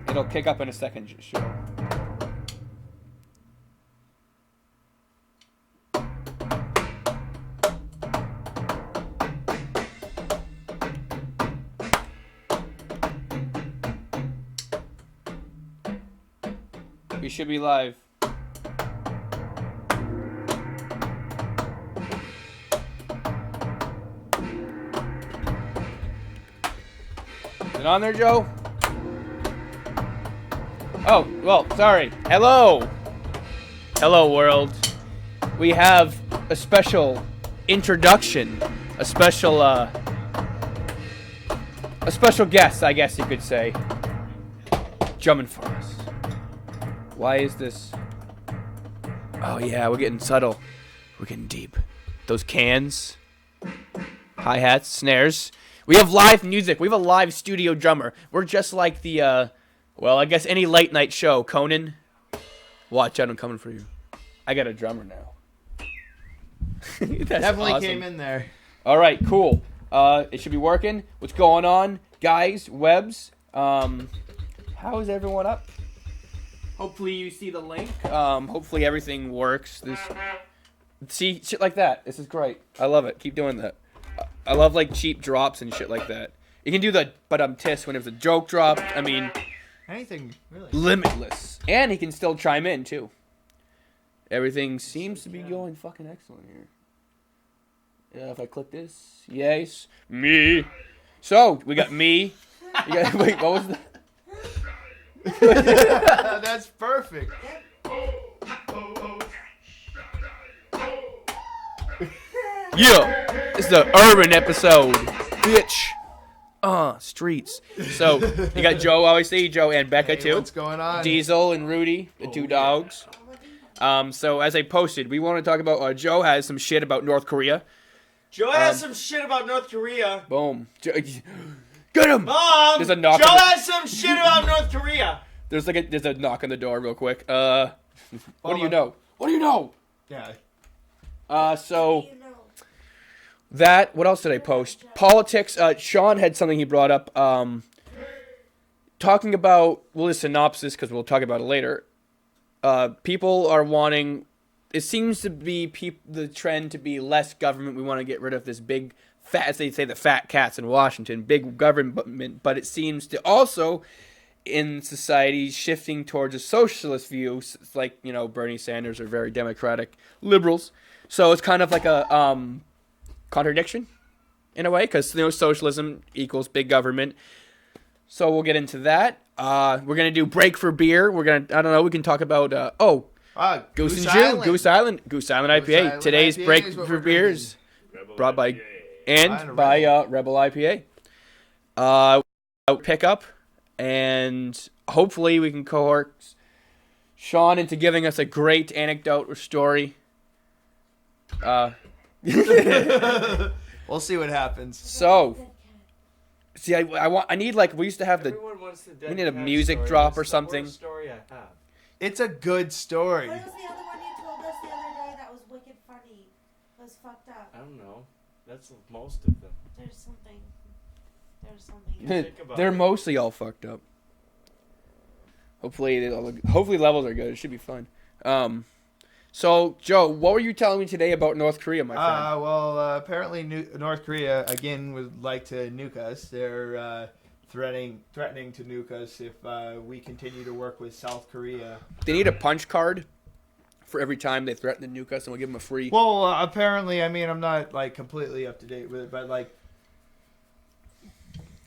It'll kick up in a second, sure. We should be live. Is it on there, Joe? Oh, well, sorry. Hello! Hello, world. We have a special introduction. A special guest, I guess you could say. Drumming for us. Why is this? Oh, yeah, we're getting subtle. We're getting deep. Those cans. Hi-hats, snares. We have live music. We have a live studio drummer. We're just like the, well, I guess any late night show. Conan, watch out, I'm coming for you. I got a drummer now. Definitely awesome. came in there. All right, cool. It should be working. What's going on, guys? Webs. How is everyone up? Hopefully you see the link. Hopefully everything works. See, shit like that. This is great. I love it. Keep doing that. I love like cheap drops and shit like that. You can do the tisk when there's a joke drop. I mean, anything really. Limitless. And he can still chime in too. Everything seems to be going fucking excellent here. Yeah, if I click this, yes, me. So we got me. Wait, what was that? That's perfect. Yeah, it's the urban episode, bitch. Streets. So you got Joe, obviously, Joe and Becca too. What's going on? Diesel and Rudy, the two dogs. So as I posted, we want to talk about. Joe has some shit about North Korea. Joe has some shit about North Korea. Boom. Get him! Mom! There's a knock. Joe has some shit about North Korea. There's a knock on the door real quick. What do you know? What do you know? Yeah. So that. What else did I post? Politics. Sean had something he brought up. Talking about the synopsis because we'll talk about it later. People are wanting. It seems to be the trend to be less government. We want to get rid of this big, fat, as they say, the fat cats in Washington, big government. But it seems to also, in society, shifting towards a socialist view. It's like, Bernie Sanders are very democratic liberals. So it's kind of like a contradiction in a way because socialism equals big government. So we'll get into that. We're gonna do break for beer. We can talk about Goose Island IPA. Today's break for beers brought by Rebel IPA. Pick up, and hopefully we can coerce Sean into giving us a great anecdote or story. We'll see what happens. So, see, I need we used to have we need a music drop or something. Story I have. It's a good story. What was the other one you told us the other day that was wicked funny? It was fucked up. I don't know. That's most of them. There's something. They're mostly all fucked up. Hopefully levels are good. It should be fun. So, Joe, what were you telling me today about North Korea, my friend? Apparently North Korea, again, would like to nuke us. They're threatening to nuke us if we continue to work with South Korea. They need a punch card for every time they threaten to nuke us, and we'll give them a free... Well, apparently, I'm not, completely up to date with it, but,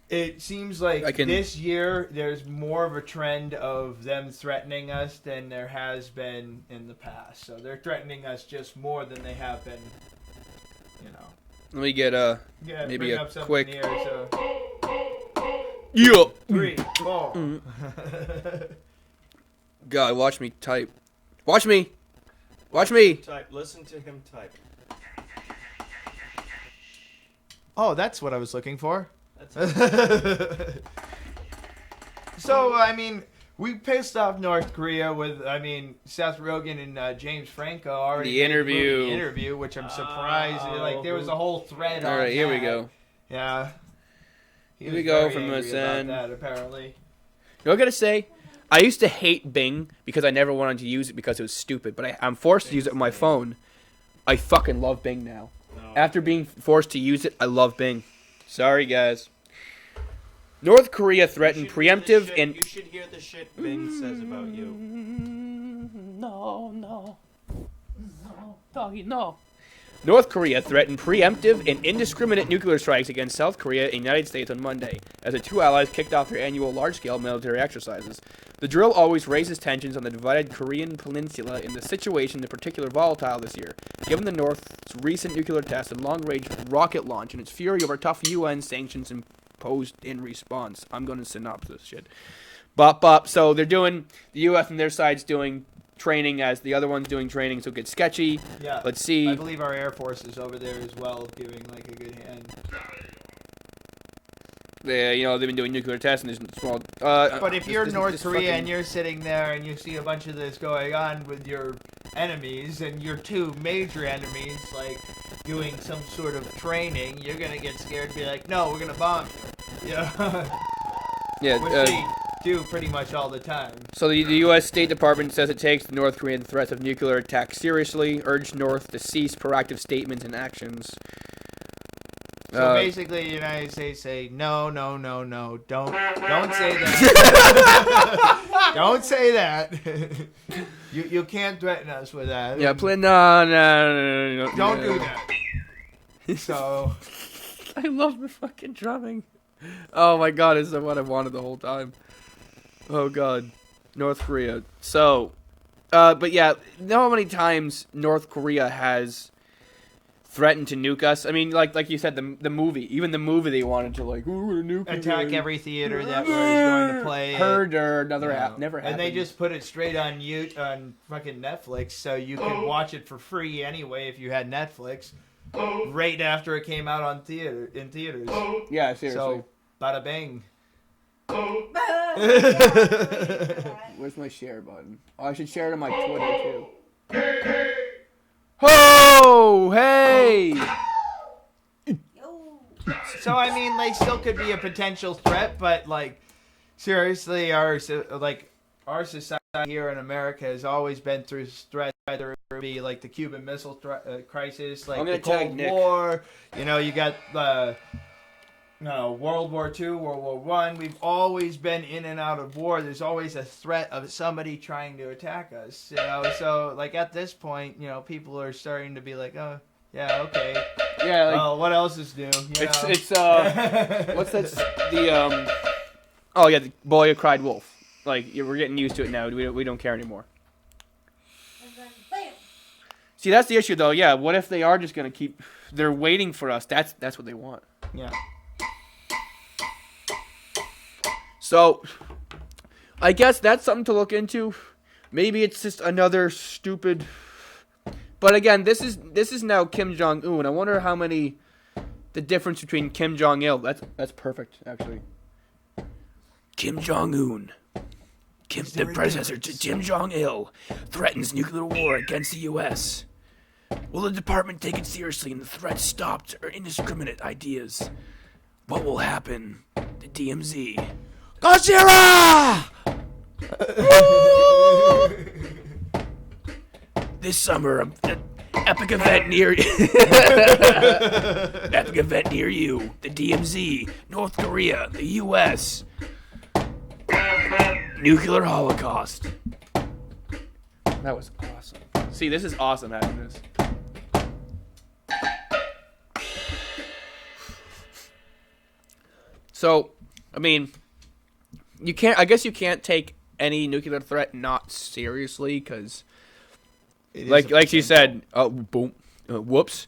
it seems like this year there's more of a trend of them threatening us than there has been in the past. So they're threatening us just more than they have been, Let me get maybe a quick... Here, so. Yeah! 3, 4. God, watch me type. Watch me! Watch me! Type. Listen to him type. Oh, that's what I was looking for. That's So, we pissed off North Korea with, Seth Rogen and James Franco already. The interview, which I'm surprised. There was a whole thread on All right, here we that. go. Yeah. Here we go from this end. end. That, apparently. I gotta say, I used to hate Bing because I never wanted to use it because it was stupid, but I'm forced to use it on my phone. I fucking love Bing now. No. After being forced to use it, I love Bing. Sorry, guys. North Korea threatened preemptive and... You should hear the shit Bing says about you. No. Doggy, no. North Korea threatened preemptive and indiscriminate nuclear strikes against South Korea and the United States on Monday, as the two allies kicked off their annual large-scale military exercises. The drill always raises tensions on the divided Korean peninsula, and the situation is particularly volatile this year, given the North's recent nuclear tests and long-range rocket launch and its fury over tough UN sanctions imposed in response. I'm going to synopsis shit. So they're doing, the U.S. and their side's doing training as the other one's doing training, so it gets sketchy. Yeah. Let's see. I believe our Air Force is over there as well, giving like a good hand. They've been doing nuclear tests and there's small. But if you're North Korea fucking... and you're sitting there and you see a bunch of this going on with your enemies and your two major enemies, like doing some sort of training, you're gonna get scared and be like, "No, we're gonna bomb you." Yeah. Yeah. Which they do pretty much all the time. So the U.S. State Department says it takes the North Korean threats of nuclear attack seriously, urged North to cease proactive statements and actions. So basically, the United States say, no, don't say that. Don't say that. You can't threaten us with that. Yeah, no. Don't do that. So, I love the fucking drumming. Oh my god, it's what I wanted the whole time. Oh god, North Korea. So, but yeah, know how many times North Korea has threatened to nuke us? I mean, like you said, the movie, even the movie they wanted to like, we're gonna nuke attack every theater that was going to play. Heard or another app, never happened. And they just put it straight on on fucking Netflix, so you could watch it for free anyway if you had Netflix. Right after it came out in theaters. Yeah, seriously. So, bada bang. Where's my share button? Oh, I should share it on my Twitter too. Oh, hey! So I mean, they still could be a potential threat, but like, seriously, our society here in America has always been through threats, whether it be like the Cuban Missile Crisis, like the Cold War. You got World War II, World War I. We've always been in and out of war. There's always a threat of somebody trying to attack us. So like at this point, people are starting to be like, oh, yeah, okay. Yeah. Like, well, what else is new? It's what's that? The boy who cried wolf. Like we're getting used to it now. We don't care anymore. And then, bam! See, that's the issue though. Yeah. What if they are just gonna keep? They're waiting for us. That's what they want. Yeah. So, I guess that's something to look into. Maybe it's just another stupid. But again, this is now Kim Jong Un. I wonder how many. The difference between Kim Jong Il. That's perfect, actually. Kim Jong Un. The predecessor to Kim Jong Il threatens nuclear war against the U.S. Will the department take it seriously and the threats stopped or indiscriminate ideas? What will happen? The DMZ. Godzilla! This summer, an epic event near you. The DMZ, North Korea, the U.S. Nuclear holocaust. That was awesome. See, this is awesome having this. So, I mean, I guess you can't take any nuclear threat not seriously, because, like you said, whoops,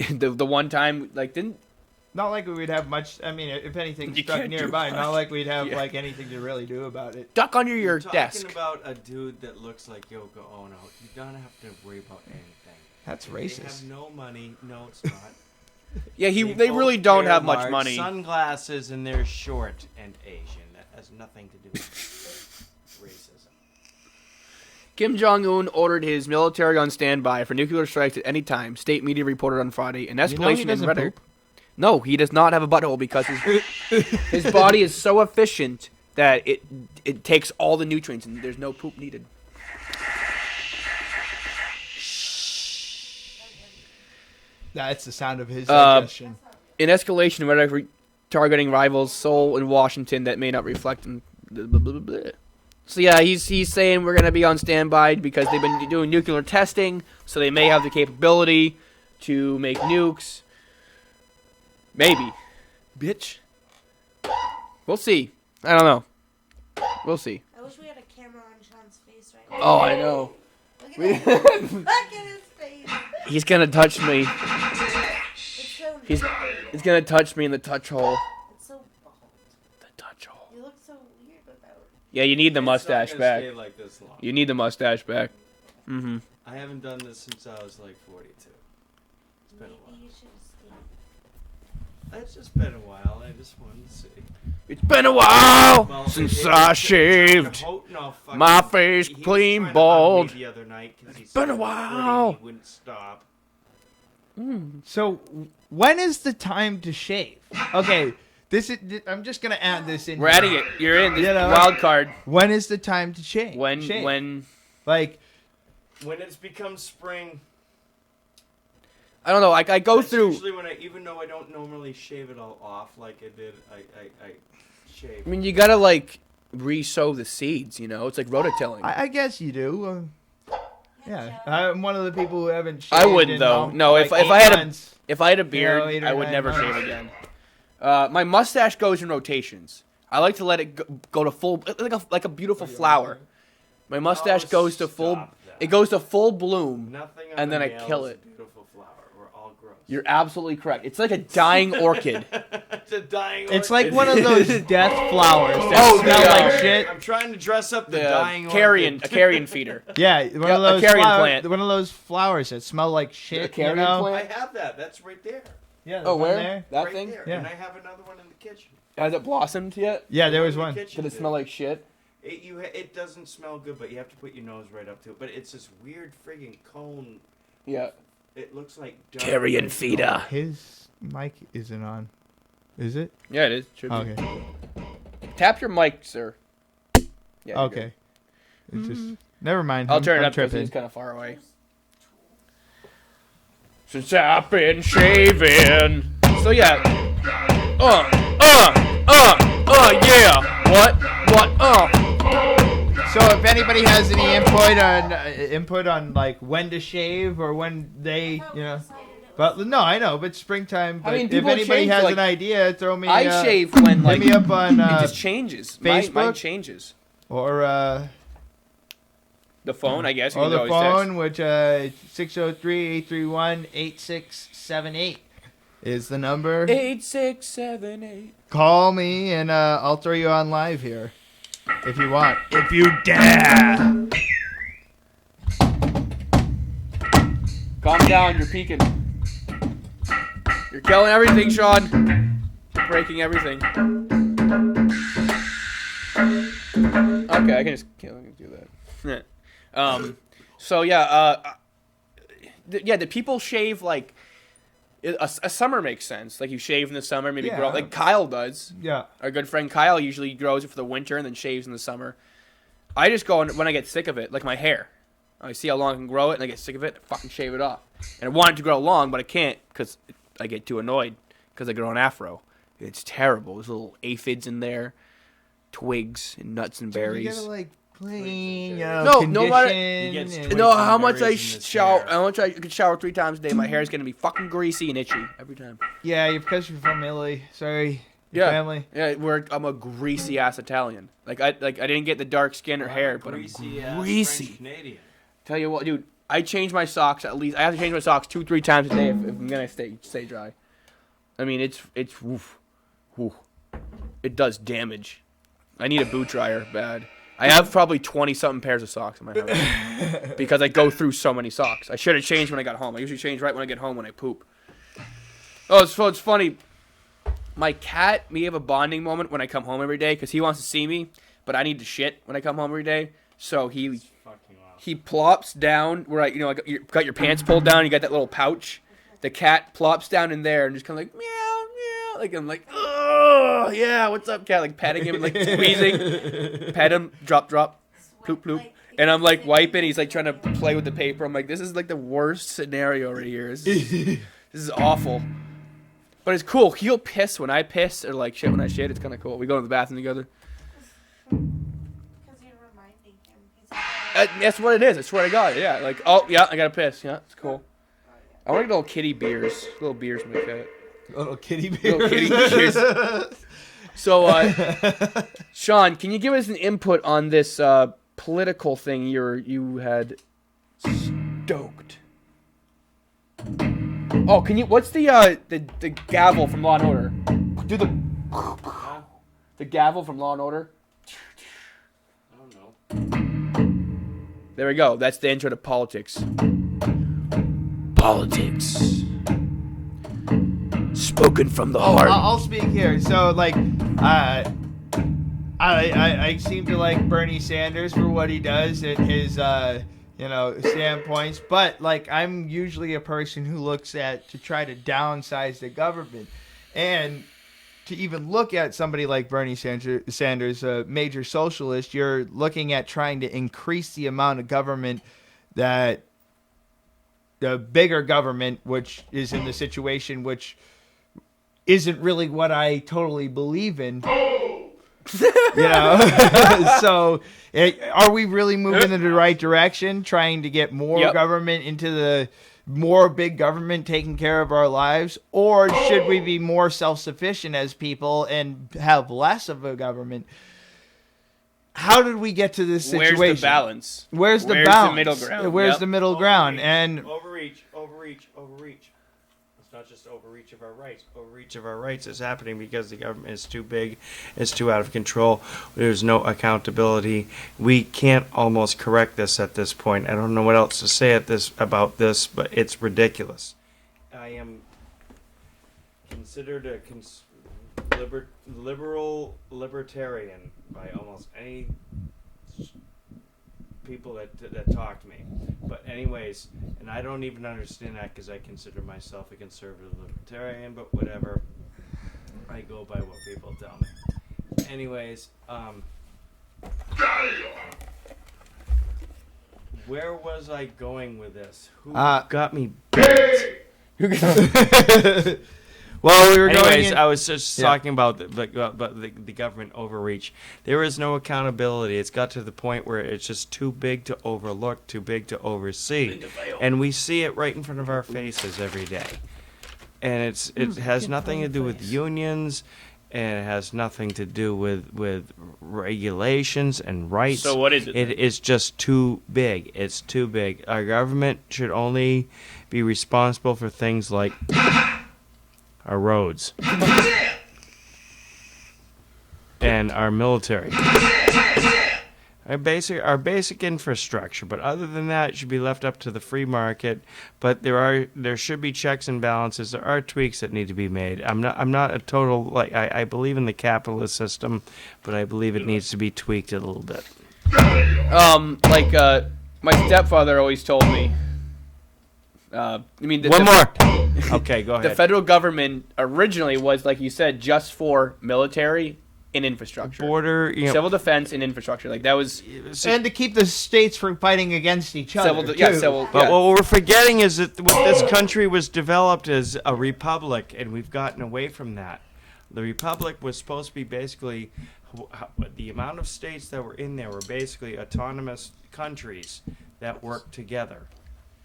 the one time, like, not like we would have much. I mean, if anything stuck nearby, not like we'd have like anything to really do about it. Duck under your desk. Talking about a dude that looks like Yoko Ono, you don't have to worry about anything. That's racist. They have no money. No, it's not. Yeah, they really don't have much money. Sunglasses, and they're short and Asian. That has nothing to do with racism. Kim Jong-un ordered his military on standby for nuclear strikes at any time, state media reported on Friday. An escalation in rhetoric. No, he does not have a butthole because his body is so efficient that it takes all the nutrients and there's no poop needed. That's the sound of his digestion. In escalation, whatever, targeting rivals Seoul and Washington that may not reflect in. Blah, blah, blah, blah. So yeah, he's saying we're gonna be on standby because they've been doing nuclear testing, so they may have the capability to make nukes. Maybe, bitch. We'll see. I don't know. We'll see. I wish we had a camera on Sean's face right now. Oh, I know. Look at that. Look at his face. He's gonna touch me. It's so He's gonna touch me in the touch hole. It's so bald. The touch hole. You look so weird without. Yeah, you need the mustache It's not gonna back. stay like this long. You need the mustache back. Mm-hmm. I haven't done this since I was like 42. It's been a while. Maybe you should stay. It's just been a while. I just wanted to see. It's been a while Well, since it- I it- shaved. No, fucking- my face he was clean trying to hug me bald. The other night 'cause he Been a started while. quitting, he wouldn't stop. So, when is the time to shave? Okay, I'm just gonna add this in. We're adding it. You're in this You know? wild card. When is the time to shave? Shave. When Like, When it's become spring, I don't know. I go that's through. usually when even though I don't normally shave it all off like I did, I shave. I mean, you gotta like re-sow the seeds. You know, it's like rototilling. I guess you do. Yeah, Joe. I'm one of the people who haven't shaved. I wouldn't in, though. No, like if I 8 had a months. if I had a beard, 8 or I would 9 never months. shave again. My mustache goes in rotations. I like to let it go to full, like a beautiful flower. My mustache goes to full. stop that. It goes to full bloom. Nothing on and the then I nail kill is it. a beautiful flower. We're all gross. You're absolutely correct. It's like a dying orchid. It's a dying. It's orchid. like one of those death flowers that Oh, smell the, like shit. I'm trying to dress up the The dying carrion, orchid. a carrion feeder. Yeah, one Yeah, of a those carrion flower- plant. One of those flowers that smell like shit. A carrion you know? plant? I have that. That's right there. Yeah. Oh, there's one where? there. That right thing? there. Yeah. And I have another one in the kitchen. Has it blossomed yet? Yeah, there The was in the one. kitchen Did it smell like shit? It doesn't smell good, but you have to put your nose right up to it. But it's this weird friggin' cone. Yeah. It looks like dark Carrion red feeder. cone. His mic isn't on. Is it? Yeah, it is. Should be. Okay. Tap your mic, sir. Yeah. you're Okay. It's just. Never mind. good. I'll turn it I'm up because tripping. it's kind of far away. Since I've been shaving. So yeah. Yeah. What? So if anybody has any input on like when to shave or when they, you know, but no, I know, but springtime. But I mean, if people anybody shave, has like- an idea, throw me. I shave when like hit me up on it just changes. Mine Facebook? changes. or The phone, I guess. You or can the always phone, which 603-831-8678 is the number. text. 8678. Call me and I'll throw you on live here if you want. If you dare. Calm down, you're peeking. You're killing everything, Sean. You're breaking everything. Okay, I can just do that. So yeah, the people shave like a summer makes sense. Like you shave in the summer, maybe grow Yeah. like Kyle does. Yeah. Our good friend Kyle usually grows it for the winter and then shaves in the summer. I just go when I get sick of it, like my hair. I see how long I can grow it, and I get sick of it, I fucking shave it off. And I want it to grow long, but I can't because I get too annoyed because I grow an afro. It's terrible. There's little aphids in there, twigs and nuts and You berries. gotta like clean, No matter- He gets and- twigs. No, how much I berries in his shower? hair. How much I could shower 3 times a day? My hair is gonna be fucking greasy and itchy every time. Yeah, because you're from Italy. Sorry. Your family. Yeah. I'm a greasy ass Italian. I didn't get the dark skin or hair, but I'm greasy. French Canadian. Tell you what, dude, I change my socks at least. I have to change my socks 2-3 times a day if I'm gonna stay dry. I mean, it's woof. It does damage. I need a boot dryer bad. I have probably 20-something pairs of socks in my house because I go through so many socks. I should have changed when I got home. I usually change right when I get home when I poop. Oh, it's funny. My cat, we have a bonding moment when I come home every day because he wants to see me, but I need to shit when I come home every day. So he Fucking wow. plops down where you got your pants pulled down. You got that little pouch. The cat plops down in there and just kind of like meow meow. Like I'm like, ugh. yeah, what's up, cat? Like patting him, like squeezing, pet him, drop, ploop, ploop. And I'm like wiping. He's like trying to play with the paper. I'm like, this is like the worst scenario right here. This is awful. But it's cool. He'll piss when I piss, or like shit when I shit. It's kind of cool. We go to the bathroom together. Because you're reminding him. That's what it is. I swear to God. Yeah. Like, oh yeah, I gotta piss. Yeah, it's cool. I want to get little kitty beers. Little beers from the cat. Little kitty bears. Little kitty beers. So, Sean, can you give us an input on this political thing you had stoked? Oh, can you? What's the gavel from Law and Order? Do the gavel from Law and Order. I don't know. There we go. That's the intro to politics. Politics. Spoken from the heart. I'll speak here. So, like, I seem to like Bernie Sanders for what he does and his, standpoints. But, like, I'm usually a person who looks at to try to downsize the government. And to even look at somebody like Bernie Sanders, a major socialist, you're looking at trying to increase the amount of government that the bigger government, which is in the situation which isn't really what I totally believe in. So are we really moving in the right direction, trying to get more government into the more big government taking care of our lives? Or should we be more self-sufficient as people and have less of a government? How did we get to this situation? Where's the balance? Where's the middle ground? Where's the middle ground? And overreach. It's not just overreach of our rights. Overreach of our rights is happening because the government is too big, it's too out of control. There's no accountability. We can't almost correct this at this point. I don't know what else to say about this, but it's ridiculous. I am considered a libertarian by almost any people that talk to me. But anyways, and I don't even understand that because I consider myself a conservative libertarian, but whatever. I go by what people tell me. Anyways, where was I going with this? Who got me bent? Well, we were I was just talking about the government overreach. There is no accountability. It's got to the point where it's just too big to overlook, too big to oversee, and we see it right in front of our faces every day. And it has nothing to do with unions, and it has nothing to do with regulations and rights. So what is it? It is just too big. It's too big. Our government should only be responsible for things like our roads and our military, our basic infrastructure. But other than that, it should be left up to the free market. But there should be checks and balances. There are tweaks that need to be made. I'm not a total I believe in the capitalist system, but I believe it needs to be tweaked a little bit. My stepfather always told me. One more. Okay, go ahead. The federal government originally was, like you said, just for military and infrastructure, border, civil defense and infrastructure. Like that was, and to keep the states from fighting against each other. But what we're forgetting is that this country was developed as a republic, and we've gotten away from that. The republic was supposed to be basically the amount of states that were in there were basically autonomous countries that worked together.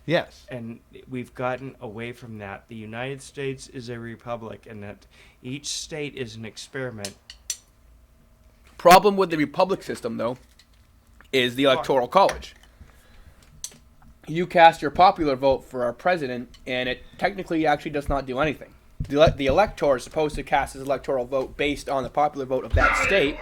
Yes. And we've gotten away from that. The United States is a republic, and that each state is an experiment. Problem with the republic system, though, is the electoral college. You cast your popular vote for our president, and it technically actually does not do anything. The elector is supposed to cast his electoral vote based on the popular vote of that state,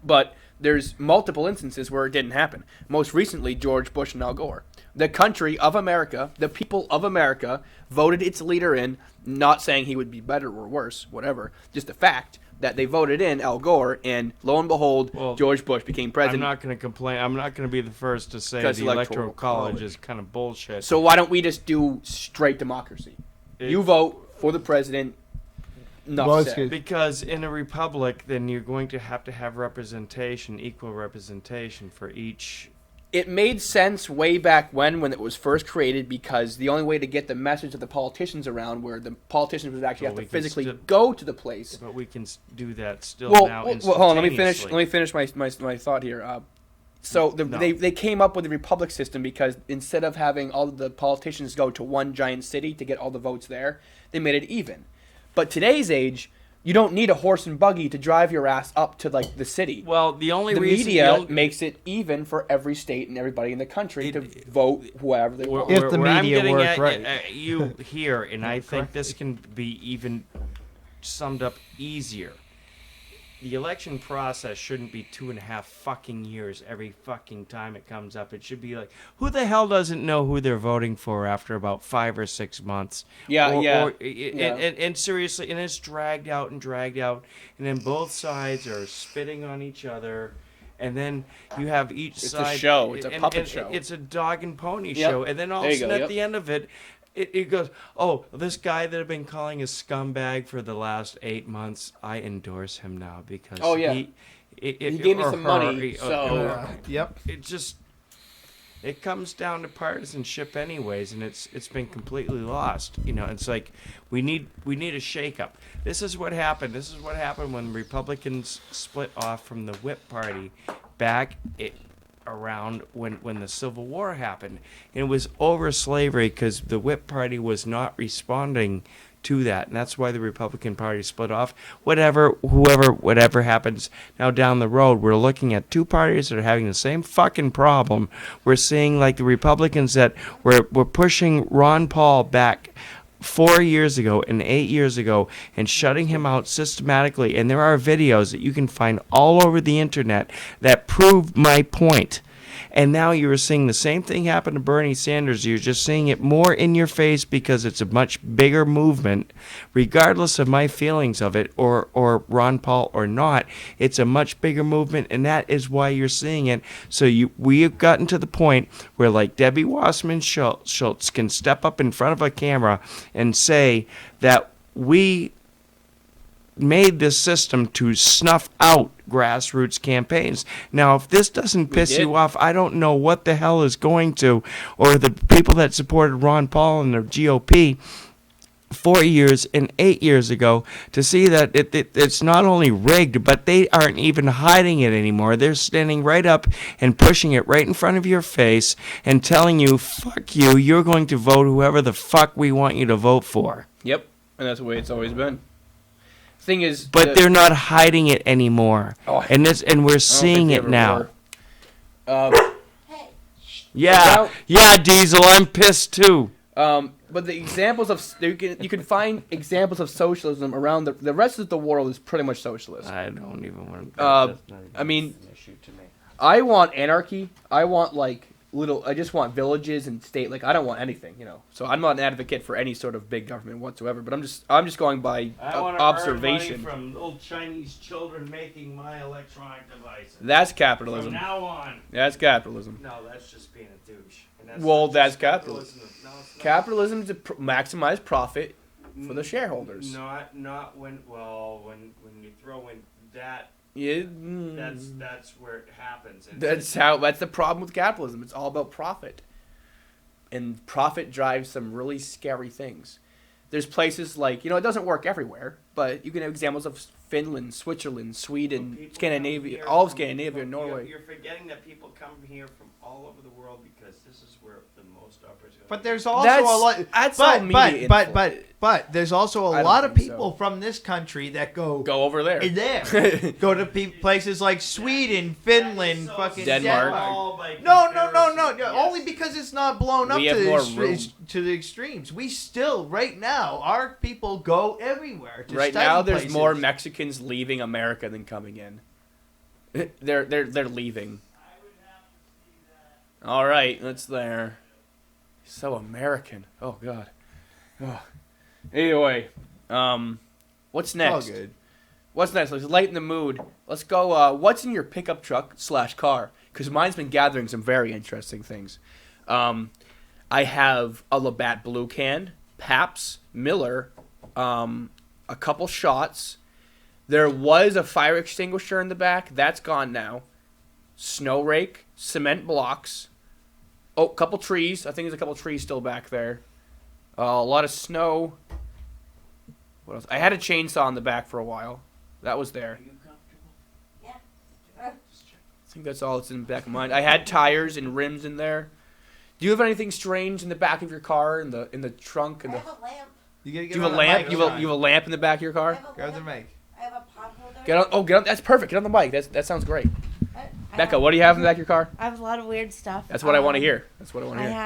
but there's multiple instances where it didn't happen. Most recently, George Bush and Al Gore. The country of America, the people of America, voted its leader in, not saying he would be better or worse, whatever, just a fact that they voted in Al Gore, and lo and behold, George Bush became president. I'm not going to complain. I'm not going to be the first to say the electoral college is kind of bullshit. So why don't we just do straight democracy? You vote for the president, Enough Well, said. it's good. Because in a republic, then you're going to have representation, equal representation for each. It made sense way back when it was first created, because the only way to get the message of the politicians around, where the politicians would actually Well, have we to can physically still- go to the place. But we can do that still Well, now. hold on. Let me finish. instantaneously. Let me finish my thought here. So No. they came up with the republic system because instead of having all of the politicians go to one giant city to get all the votes there, they made it even. But today's age, you don't need a horse and buggy to drive your ass up to like the city. Well, the only The reason media makes it even for every state and everybody in the country to vote whoever they want. If the I'm media getting work at, right. you here, and I think this can be even summed up easier. The election process shouldn't be 2.5 fucking years every fucking time it comes up. It should be like, who the hell doesn't know who they're voting for after about 5 or 6 months? Yeah, yeah. And seriously, and it's dragged out, and then both sides are spitting on each other. And then you have each It's side. a show. It's a and- puppet and show. It's a dog and pony Yep. show. And then all of There a you go, sudden yep. at the end of it, it goes, oh, this guy that I've been calling a scumbag for the last 8 months, I endorse him now because Oh, yeah. he gave me or some her, money, or- so- Yep. it comes down to partisanship anyways, and it's been completely lost. It's like we need a shakeup. This is what happened. This is what happened when Republicans split off from the Whip Party back around when the Civil War happened. And it was over slavery because the Whip Party was not responding to that, and that's why the Republican Party split off. Whatever happens now down the road, we're looking at two parties that are having the same fucking problem. We're seeing like the Republicans that were pushing Ron Paul back 4 years ago and 8 years ago and shutting him out systematically. And there are videos that you can find all over the internet that prove my point. And now you're seeing the same thing happen to Bernie Sanders. You're just seeing it more in your face because it's a much bigger movement. Regardless of my feelings of it or Ron Paul or not, it's a much bigger movement, and that is why you're seeing it. So we have gotten to the point where like Debbie Wasserman Schultz can step up in front of a camera and say that we made this system to snuff out grassroots campaigns. Now, if this doesn't piss you off, I don't know what the hell is going to, or the people that supported Ron Paul and the GOP 4 years and 8 years ago, to see that it's not only rigged, but they aren't even hiding it anymore. They're standing right up and pushing it right in front of your face and telling you, fuck you, you're going to vote whoever the fuck we want you to vote for. Yep, and that's the way it's always been. Thing is, But they're not hiding it anymore, and we're seeing it now. Hey, Yeah, Diesel, I'm pissed too. But the examples of you can find examples of socialism around the rest of the world is pretty much socialist. I don't even want to. I mean, I want anarchy. I want I just want villages and state. I don't want anything, So I'm not an advocate for any sort of big government whatsoever. But I'm just going by observation. Earn money from little Chinese children making my electronic devices. That's capitalism. From now on. That's capitalism. No, that's just being a douche. Well, that's capitalism. Capitalism is to maximize profit for the shareholders. Not when you throw in that. Yeah, That's where it happens. that's the problem with capitalism. It's all about profit, and profit drives some really scary things. There's places it doesn't work everywhere, but you can have examples of Finland, Switzerland, Sweden, Scandinavia, all of Scandinavia, Norway. You're forgetting that people come here from all over the world because this is where the most opportunity. But there's also a lot. That's all media But there's also a I don't lot of think people so. from this country that go over there. Go to places like Sweden, Finland, fucking Denmark. No. Only because it's not blown up We to have more room. to the extremes. We still, right now, our people go everywhere. To Right study now, there's places. more Mexicans leaving America than coming in. They're leaving. All right, that's there. So American. Oh God. Oh. Anyway, what's It's next? all good. What's next? Let's lighten the mood. Let's go. What's in your pickup truck / car? Because mine's been gathering some very interesting things. I have a Labatt Blue can, Pabst, Miller, a couple shots. There was a fire extinguisher in the back. That's gone now. Snow rake, cement blocks. Oh, a couple trees. I think there's a couple trees still back there. A lot of snow. What else? I had a chainsaw in the back for a while. That was there. Yeah. I think that's all that's in the back of mine. I had tires and rims in there. Do you have anything strange in the back of your car, in the trunk? I have a lamp. You gotta get Do you have on a the lamp? mic, You have a Sean. lamp in the back of your I car? have a Grab the lamp. mic. I have a pot holder. Get on. Oh, get on. That's perfect. Get on the mic. That sounds great. I Becca, have- what do you have in the back of your car? I have a lot of weird stuff. That's what I want to hear. That's what I want I to hear.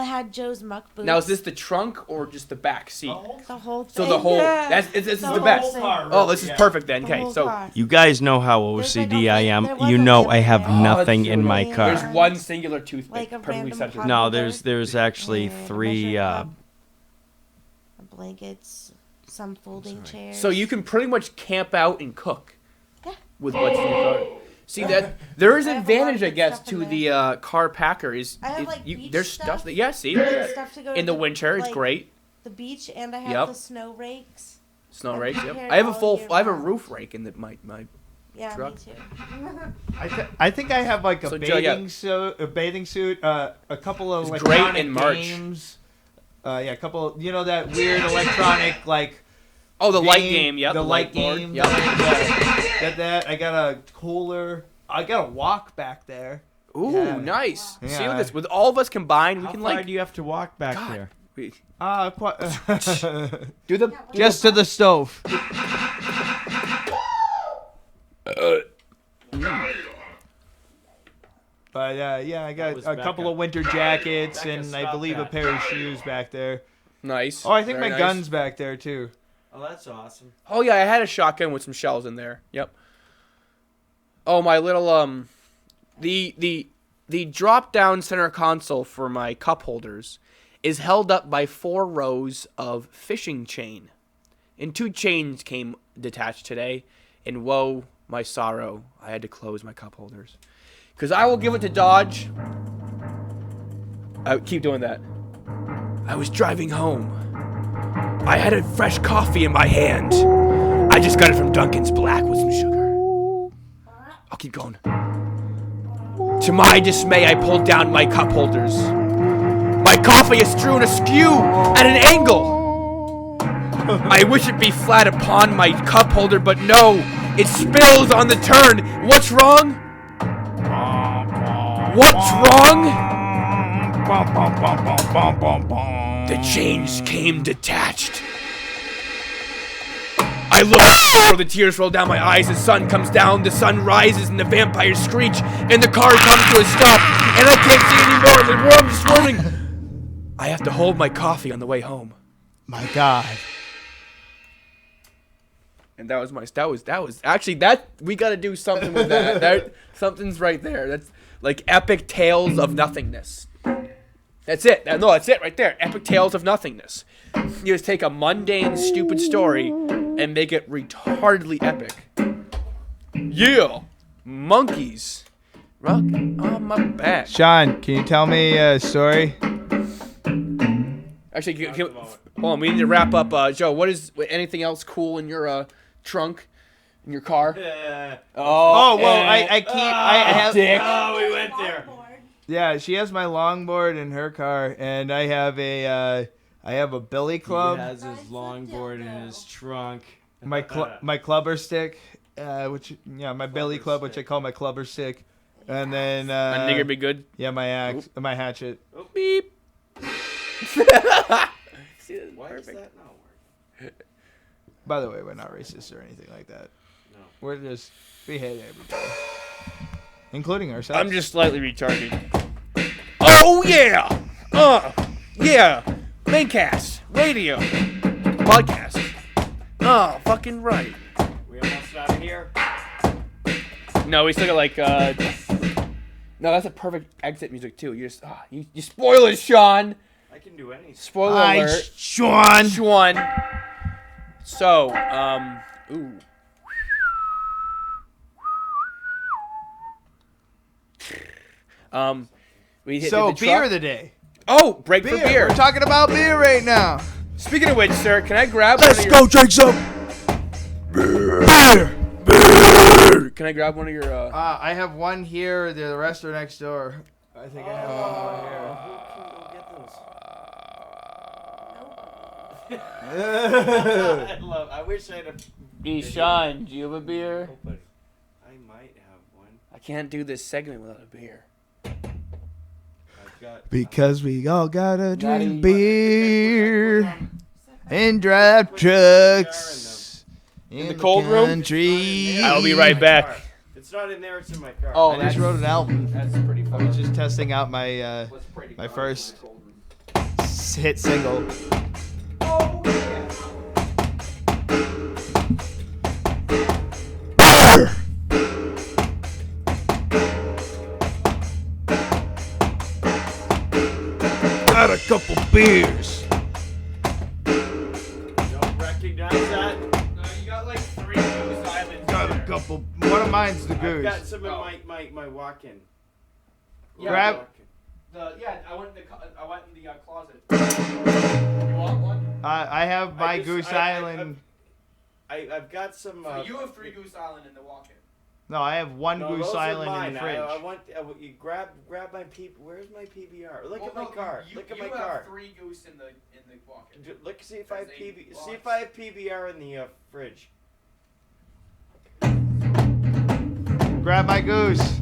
had Joe's muck boots. Now, is this the trunk or just the back seat? the whole So thing? the whole. Yeah. This is the whole best. thing. Oh, this is perfect then. The Okay, whole so car. You guys know how There's like OCD a I lamp- am. there was You a know lamp I have there. nothing that's in my really car. there's one singular toothpick, Like a perfectly random centered. pot- No, holder. there's actually And a three. measuring cup, blankets, some folding chairs. So you can pretty much camp out and cook Yeah. with what's in your car. See that there is I an have a lot advantage, of I good guess, stuff to in the car packer is I have, like, beach there's stuff. that yeah. See, Like, stuff to go in to the winter, it's like, great. The beach, and I have Yep. the snow rakes. Snow I'm rakes. Yep. prepared I have a all year I have a round. roof rake in my Yeah, Truck. me too. I think I have like a So, Joe, bathing suit, a couple of It's great electronic in March. games. A couple. That weird electronic like. Oh, the light game. Yep. The light board. game. Yep. Got that. I got a cooler. I got a wok back there. Ooh, Yeah. nice. Yeah. See with this, with all of us combined, we How can far like do you have to walk back God. there? we- Quite. do the Just to the stove. But I got was a couple Becca. of winter jackets Becca, and I stop believe a that. pair of shoes back there. nice. Oh, I think Very my nice. gun's back there too. Oh, that's awesome. Oh yeah, I had a shotgun with some shells in there. Yep. Oh, my little the drop down center console for my cup holders is held up by 4 rows of fishing chain. And 2 chains came detached today, and woe my sorrow, I had to close my cup holders. Cuz I will give it to Dodge. I keep doing that. I was driving home. I had a fresh coffee in my hand. I just got it from Dunkin's Black with some sugar. I'll keep going. To my dismay, I pulled down my cup holders. My coffee is strewn askew at an angle. I wish it be flat upon my cup holder, but no, it spills on the turn. What's wrong? What's wrong? The chains came detached. I look before the tears roll down my eyes. The sun comes down, the sun rises, and the vampires screech, and the car comes to a stop, and I can't see anymore. The world is swarming. I have to hold my coffee on the way home. My God. And that was actually that we got to do something with that. Something's right there. That's like epic tales of nothingness. That's it. No, that's it right there. Epic tales of nothingness. You just take a mundane, stupid story and make it retardedly epic. Yeah, monkeys, rock on my back. Sean, can you tell me a story? Actually, hold on. We need to wrap up. Joe, what is anything else cool in your trunk, in your car? Oh well, I have. Dick. Oh, we went there. Longboard. Yeah, she has my longboard in her car, and I have a billy club. He has his longboard in his trunk. My clubber stick, my billy club, which I call my clubber stick, and then A nigger be good. yeah, my axe, my hatchet. Beep. See, that's Why does perfect. that not work? By the way, we're not racist or anything like that. No. We're just we hate everybody, including ourselves. I'm just slightly retarded. Oh yeah, yeah. Maincast, radio, podcast. Oh, fucking right. We almost out of here. No, we still got like No, that's a perfect exit music too. You just you spoil it, Sean. I can do anything. Spoiler Hi, alert. Sean. Sean. So, ooh. We hit So the beer truck. of the day. Oh, break for beer. We're talking about beer right now. Speaking of which, sir, can I grab Let's one of go your... drink some beer. Can I grab one of your... I have one here. The rest are next door. I think I have one more here. I wish I had a. Sean, do you have a beer? I might have one. I can't do this segment without a beer. I've got. Because we all gotta Gotta- drink beer and drive trucks in the cold room? country. I'll be right back. It's not in there. It's in my car. Oh, I just wrote an album. That's pretty I fun. was just testing out my my first hit single. Got a couple beers. Don't recognize that. No, you got like 3 Goose Islands. Got a couple. One of mine's the I've goose. got some in my walk-in. Yeah, Grab- I went in the closet. You want one? I have my Goose Island. I've got some. you have 3 Goose Island in the walk-in. No, I have one No, Goose those are Island mine. in the fridge. I want you grab my Where's my PBR? Look at my car. Look at my car. 3 Goose in the walk-in. Look, see if I have There's 8 see if I have PBR in the fridge. Grab my goose.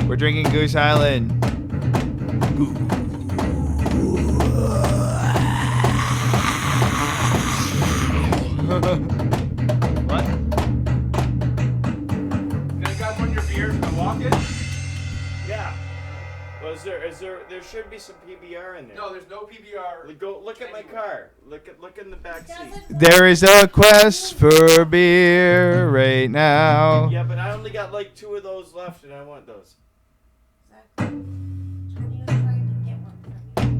We're drinking Goose Island. What? Can I grab one of your beers in the walk-in? Yeah. Was there should be some PBR in there. No, there's no PBR. Go look at my car. Look in the back seat. There is a quest for beer right now. Yeah, but I only got like 2 of those left, and I want those. Exactly. Johnny was trying to get one from you.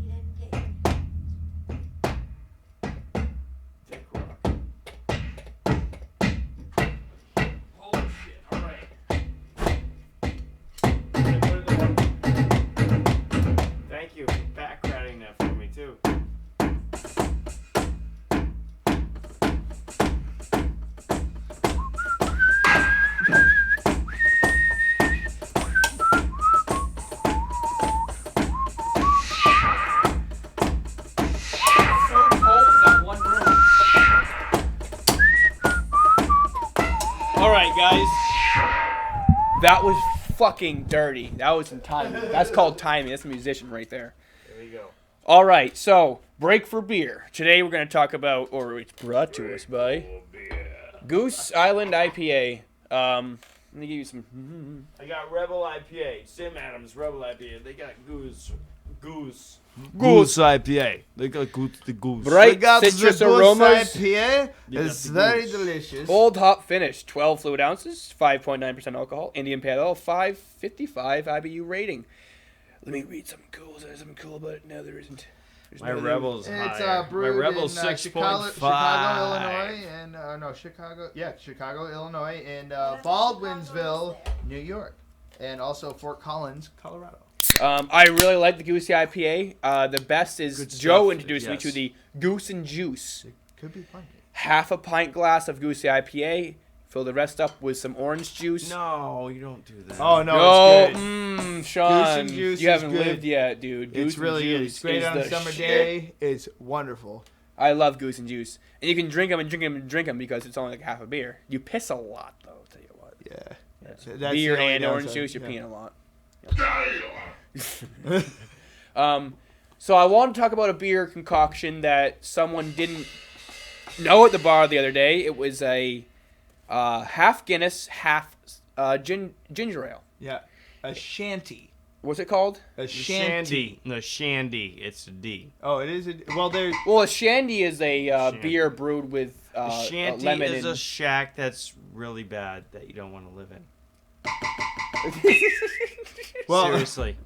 He didn't get it. Dick rock. Holy shit, alright. Thank you for back ratting that for me too. So cold in that one room. Alright, guys. That was fucking dirty. That was some timing. That's called timing. That's a musician right there. There you go. All right, so break for beer. Today we're going to talk about, or it's brought to us by Goose Island IPA. Let me give you some. I got Rebel IPA. Sim Adams Rebel IPA. They got Goose. Goose IPA. They got the goose. Bright We got citrus the Goose aromas. IPA. You got It's the very goose. delicious. Old hop finish, 12 fluid ounces, 5.9% alcohol. Indian Pale Ale, 555 IBU rating. Let me read something cool. Is there something cool about it? No, there isn't. There's My no- Rebel's It's higher. My brewed Rebel's in 6.5. Chicago, Illinois, and Chicago, Illinois, and Baldwinsville, New York, and also Fort Collins, Colorado. I really like the Goosey IPA. The best is Good Joe stuff, introduced me yes. to the Goose and Juice. Could be funny. Half a pint glass of Goosey IPA. Fill the rest up with some orange juice. No, you don't do that. Oh no, No, it's good. Sean, Goose and Juice you is haven't good. lived yet, dude. Goose It's really and good. Juice It's great is on a the summer shit. day. It's wonderful. I love Goose and Juice, and you can drink them and drink them and drink them because it's only like half a beer. You piss a lot, though. I'll tell you what. Yeah. That's Beer the only and orange downside. juice, you're Yeah. peeing a lot. So I want to talk about a beer concoction that someone didn't know at the bar the other day. It was a half Guinness, half ginger ale. Yeah. A shanty. What's it called? A Shandy. No, Shandy. It's a D. Oh, it is. Well, there's. Well, a shandy is a Shandy. beer brewed with A shanty lemon is and... a shack that's really bad that you don't want to live in. Well, Seriously.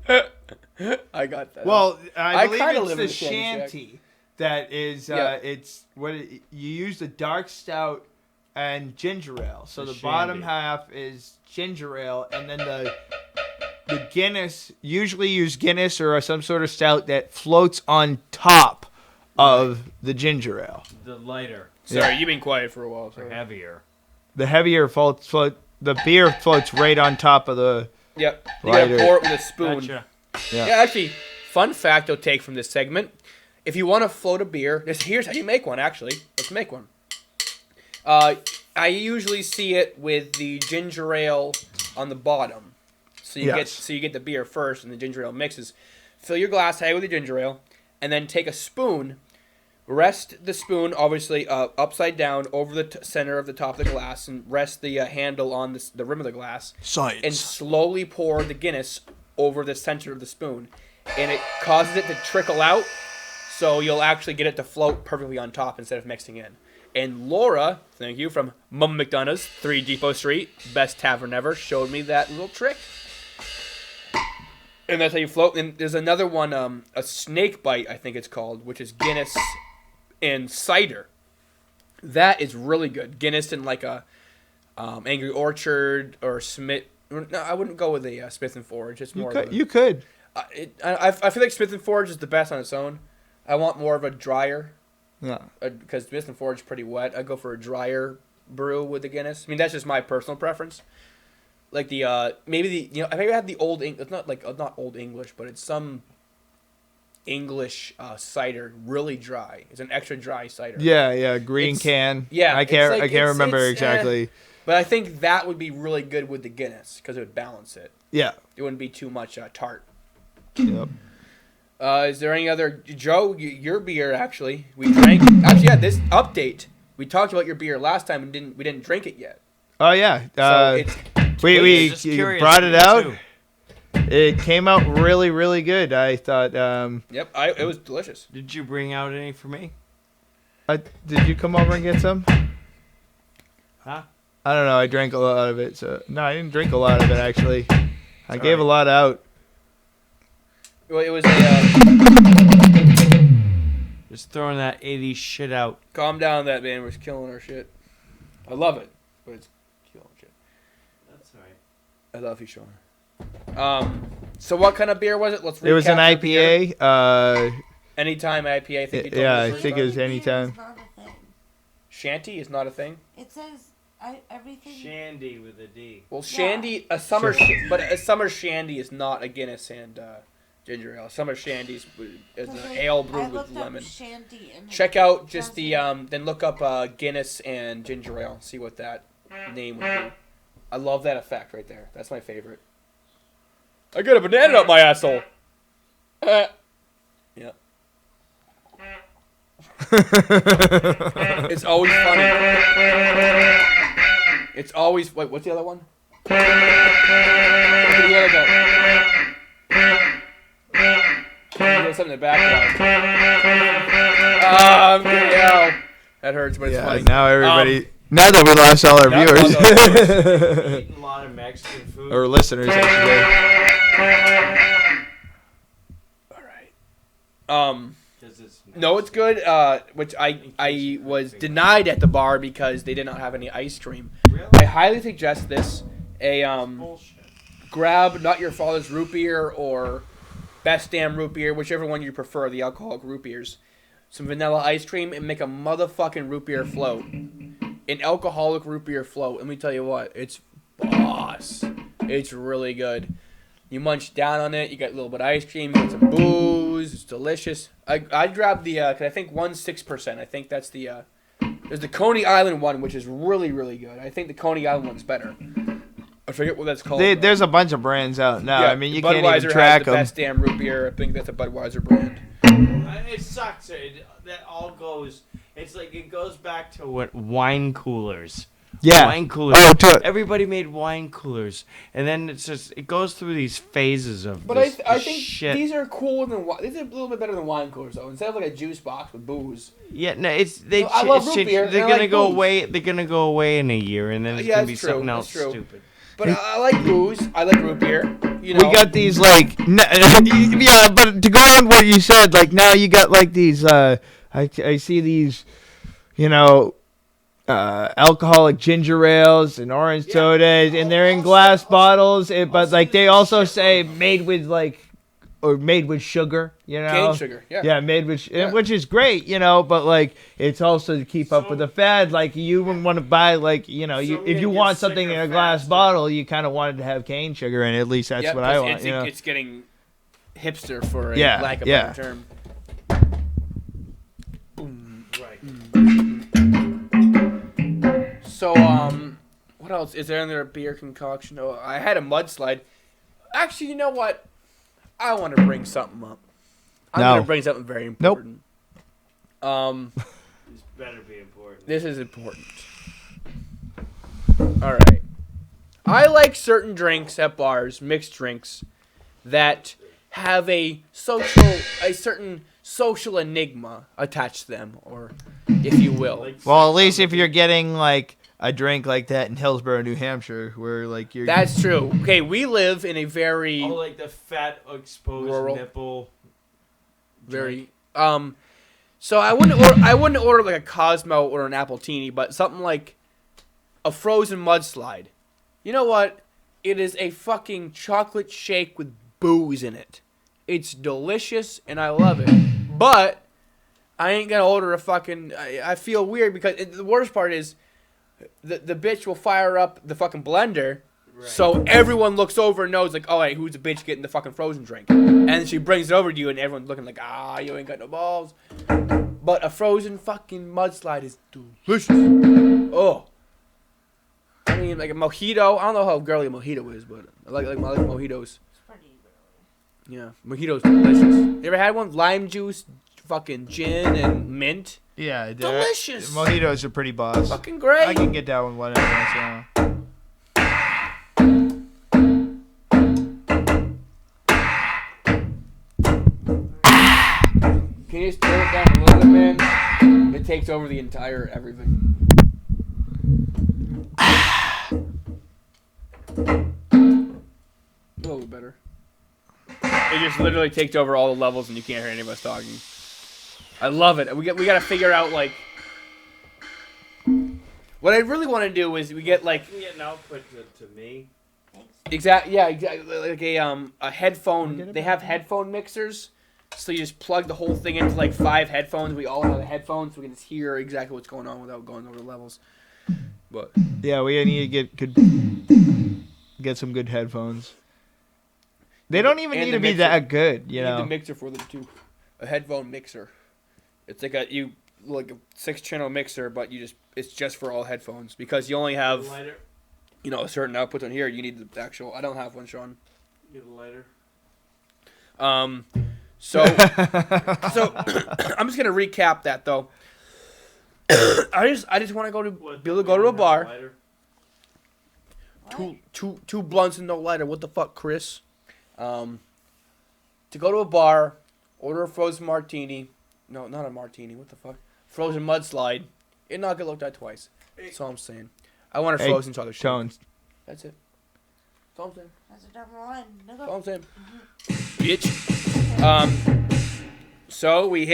I got that. Well, I believe kinda it's live the in a shanty shack. shanty that is. Yeah. It's what you use the dark stout and ginger ale. So The the bottom shandy. half is ginger ale, and then the Guinness, usually use Guinness or some sort of stout that floats on top of the ginger ale. The lighter Sorry, you've been quiet for a while. or Sorry. heavier. The heavier the beer floats right on top of the. Yep. You Lighter. gotta pour it with a spoon. Gotcha. Yeah, actually, fun fact I'll take from this segment. If you want to float a beer, here's how you make one, actually. Let's make one. I usually see it with the ginger ale on the bottom. So you get the beer first and the ginger ale mixes. Fill your glass high with the ginger ale, and then take a spoon, rest the spoon, obviously, upside down over the center of the top of the glass, and rest the handle on the rim of the glass. Science. And slowly pour the Guinness over the center of the spoon. And it causes it to trickle out, so you'll actually get it to float perfectly on top instead of mixing in. And Laura, thank you, from Mum McDonough's, 3 Depot Street, best tavern ever, showed me that little trick. And that's how you float. And there's another one, a snake bite, I think it's called, which is Guinness and cider. That is really good. Guinness and like a Angry Orchard or Smith. No, I wouldn't go with a Smith and Forge. It's more. You could. I feel like Smith and Forge is the best on its own. I want more of a drier. Yeah. Because Smith and Forge is pretty wet. I go for a drier brew with the Guinness. I mean, that's just my personal preference. Like the maybe I had the old it's not old English, but it's some English cider, really dry. It's an extra dry cider. Yeah, green can. Yeah, I can't remember exactly. But I think that would be really good with the Guinness because it would balance it. Yeah. It wouldn't be too much tart. Yep. Is there any other Joe? Your beer actually we drank. Actually, yeah. This update we talked about your beer last time and we didn't drink it yet. Oh yeah. So it's we Just curious brought it about out. too. It came out really, really good. I thought. Yep, it was delicious. Did you bring out any for me? Did you come over and get some? Huh? I don't know. I drank a lot of it. So no, I didn't drink a lot of it actually. I gave a lot out. Well, it was Just throwing that 80s shit out. calm down, that man was killing our shit. I love it, but it's killing shit. That's alright. I love you, Sean. So what kind of beer was it? Let's recap. It was an the beer. IPA. Anytime IPA. I think you told Yeah, me I the first think time. it was anytime. It's not a thing. Shanty is not a thing. It says everything. Shandy with a D. Well, shandy, a summer, but a summer shandy is not a Guinness and ginger ale. Summer shandy is an ale brewed with lemon. Shandy and Check out just the then look up Guinness and ginger ale. See what that name would be. I love that effect right there. That's my favorite. I got a banana up my asshole. Yeah. It's always funny. It's always wait. What's the other one? What's the other guy? There's something in the background. Yeah. That hurts, but it's Yeah. funny. Now everybody. Now that we lost all our Now we viewers lost Eating a lot of Mexican food. or listeners, I should say. All right. No, it's good. Which I was denied at the bar because they did not have any ice cream. Really? I highly suggest this. Bullshit. Grab Not Your Father's root beer or Best Damn root beer, whichever one you prefer, the alcoholic root beers. Some vanilla ice cream and make a motherfucking root beer float. An alcoholic root beer float. Let me tell you what, it's boss. It's really good. You munch down on it, you get a little bit of ice cream, you get some booze, it's delicious. I grabbed the, cause I think 1.6%. I think that's the, there's the Coney Island one, which is really, really good. I think the Coney Island one's better. I forget what that's called. There's a bunch of brands out now. I mean, you can't Budweiser even track has the them. Best Damn root beer. I think that's a Budweiser brand. It sucks. That all goes. It's like it goes back to what wine coolers. Yeah. Wine coolers. Oh, to it. Everybody made wine coolers, and then it's just it goes through these phases of. But this, I this think shit. these are cooler than wine. These are a little bit better than wine coolers though. Instead of like a juice box with booze. Yeah, no, it's they. No, I love root beer, They're and I gonna like go booze. away. They're gonna go away in a year, and then it's Yeah, gonna be that's true, something else that's true. stupid. But I like booze. I like root beer. You know. We got these like yeah, but to go on what you said, like now you got like these I see these, you know, alcoholic ginger ales and orange sodas, and they're in glass bottles. But like they also say made with sugar, Cane sugar, yeah. Yeah, made with, which is great, but like it's also to keep up with the fad. Like you wouldn't want to buy if you want something in a glass bottle, you kind of wanted to have cane sugar, and at least that's what I want. It's getting hipster for a lack of a better term. So, what else? Is there another beer concoction? Oh, I had a mudslide. Actually, you know what? I want to bring something up. I'm going to bring something very important. Nope. This better be important. This is important. All right. I like certain drinks at bars, mixed drinks, that have a certain social enigma attached to them, or if you will. Well, at least if you're getting like a drink like that in Hillsborough, New Hampshire, where like you're. That's true. Okay, we live in a very like the fat exposed rural, nipple. Very So I wouldn't order like a Cosmo or an Appletini, but something like a frozen mudslide. You know what? It is a fucking chocolate shake with booze in it. It's delicious and I love it. But I ain't gonna order a fucking. I feel weird because the worst part is. The bitch will fire up the fucking blender, so everyone looks over and knows like, oh, hey, who's the bitch getting the fucking frozen drink? And she brings it over to you, and everyone's looking like, you ain't got no balls. But a frozen fucking mudslide is delicious. Oh, I mean, like a mojito. I don't know how girly a mojito is, but I like mojitos. Yeah, mojito's delicious. You ever had one? Lime juice, fucking gin, and mint. Yeah, delicious. Mojitos are pretty boss. Fucking great. I can get that one whenever once in a while. Can you just pull it down a little bit, man? It takes over the entire everything. A little bit better. It just literally takes over all the levels, and you can't hear any of us talking. I love it. We got to figure out like. What I really want to do is we get like. Can you get an output to me? Exactly. Yeah. Exactly. Like a headphone. They have headphone mixers, so you just plug the whole thing into like 5 headphones. We all have the headphones, so we can just hear exactly what's going on without going over the levels. But yeah, we need to get some good headphones. They don't even need to be that good, you know. Need the mixer for them too. A headphone mixer. It's like a 6-channel mixer, but it's just for all headphones because you only have a certain output on here. You need the actual. I don't have one, Sean. Get a lighter. So I'm just gonna recap that though. I just want to be able to go to a bar. Two blunts and no lighter. What the fuck, Chris? To go to a bar, order a frozen martini. No, not a martini. What the fuck? Frozen mudslide. And not get looked at twice. That's all I'm saying. I want a frozen chocolate shake. Tones. That's it. That's all I'm saying. That's a double line. That's all I'm saying. Bitch. So we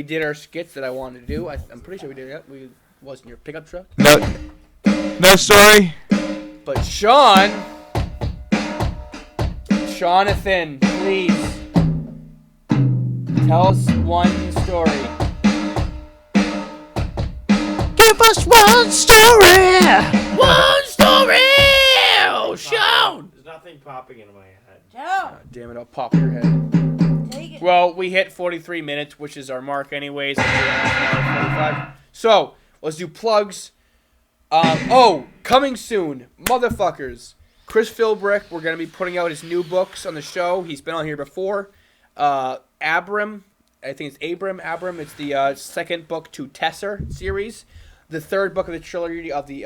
did our skits that I wanted to do. I'm pretty sure we did it. We was in your pickup truck. No story. But Jonathan, please tell us one story. Give us one story. One story. Oh, Sean. There's nothing popping into my head. Joe, God damn it! I'll pop your head. take it. Well, we hit 43 minutes, which is our mark anyways. So, let's do plugs. Coming soon, motherfuckers. Chris Philbrick, we're going to be putting out his new books on the show. He's been on here before. Abram, I think it's Abram. It's the second book to Tesser series. The third book of the trilogy of the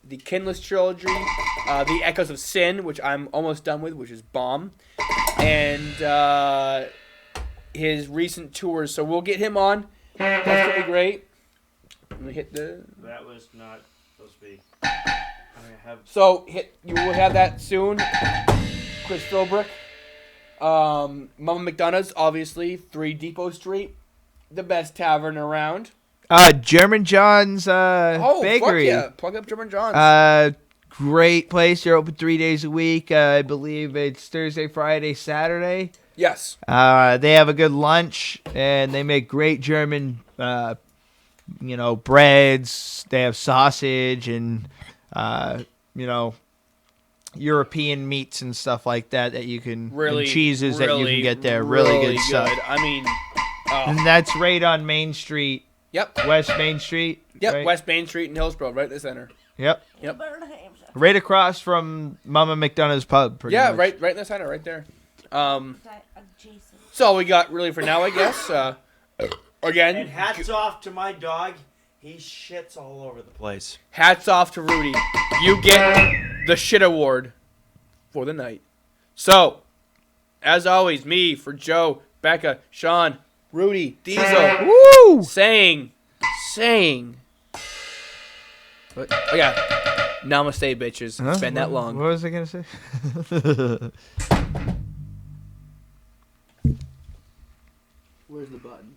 Kinless trilogy. The Echoes of Sin, which I'm almost done with, which is bomb. And his recent tours. So we'll get him on. That's going to be great. Let me hit the... That was not supposed to be. You will have that soon. Chris Philbrick. Mama McDonough's, obviously. 3 Depot Street. The best tavern around. German John's Bakery. Fuck yeah. Plug up German John's. Great place. They're open 3 days a week. I believe it's Thursday, Friday, Saturday. Yes. They have a good lunch, and they make great German, breads. They have sausage and, European meats and stuff like that you can, Really, and cheeses that you can get there. Really good stuff. I mean, And that's right on Main Street, yep. West Main Street. Yep, right? West Main Street in Hillsborough, right in the center. Yep. Burnham's. Right across from Mama McDonough's pub. Pretty Yeah, much. right in the center, right there. Adjacent. That's all we got really for now, I guess. Again, And hats off to my dog. He shits all over the place. hats off to Rudy. You get the shit award for the night. So, as always, me for Joe, Becca, Sean, Rudy, Diesel, Woo! saying, but, oh yeah, namaste, bitches. It's been that long. What was I gonna say? Where's the button?